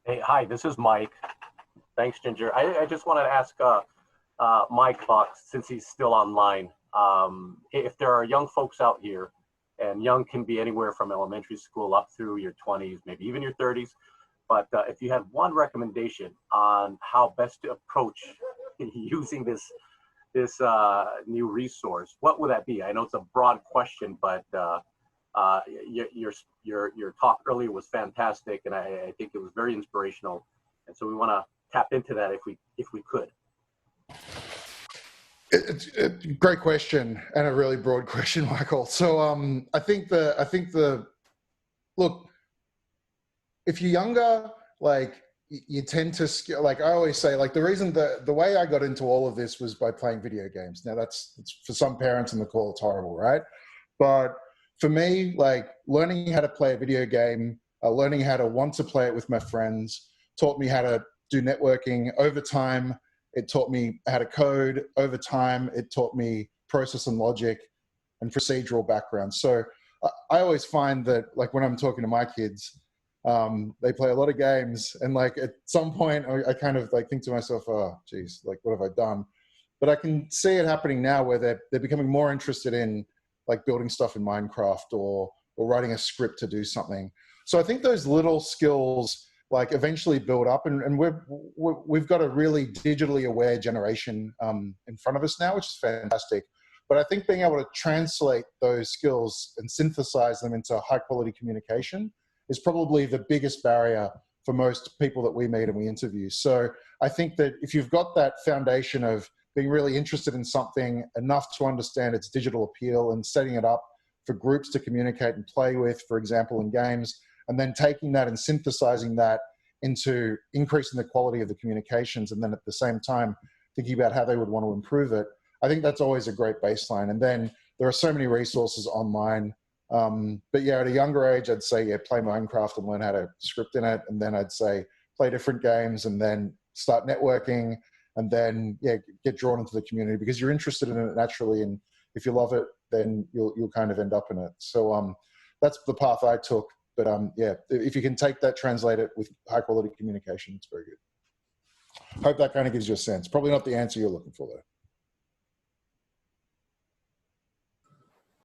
Hey, hi, this is Mike. Thanks, Ginger. I just wanted to ask Mike Baukes, since he's still online, if there are young folks out here, and young can be anywhere from elementary school up through your 20s, maybe even your 30s, but if you had one recommendation on how best to approach using this new resource, what would that be? I know it's a broad question, but your talk earlier was fantastic, and I think it was very inspirational, and so we want to tap into that if we could. It's a great question and a really broad question, Michael. So I think the look, if you're younger, like you tend to, like I always say, like the reason the way I got into all of this was by playing video games. Now it's for some parents in the call, it's horrible, right? But for me, like learning how to play a video game, learning how to want to play it with my friends, taught me how to do networking over time. It taught me how to code over time. It taught me process and logic and procedural background. So I always find that, like when I'm talking to my kids, they play a lot of games, and like at some point I kind of like think to myself, oh geez, like what have I done? But I can see it happening now where they're becoming more interested in like building stuff in Minecraft or writing a script to do something. So I think those little skills like eventually build up, and we've got a really digitally aware generation in front of us now, which is fantastic. But I think being able to translate those skills and synthesize them into high quality communication is probably the biggest barrier for most people that we meet and we interview. So I think that if you've got that foundation of being really interested in something enough to understand its digital appeal and setting it up for groups to communicate and play with, for example, in games, and then taking that and synthesizing that into increasing the quality of the communications, and then at the same time thinking about how they would want to improve it, I think that's always a great baseline. And then there are so many resources online. But yeah, at a younger age, I'd say, yeah, play Minecraft and learn how to script in it. And then I'd say play different games and then start networking, and then yeah, get drawn into the community because you're interested in it naturally. And if you love it, then you'll kind of end up in it. So that's the path I took. But yeah, if you can take that, translate it with high quality communication, it's very good. Hope that kind of gives you a sense. Probably not the answer you're looking for though.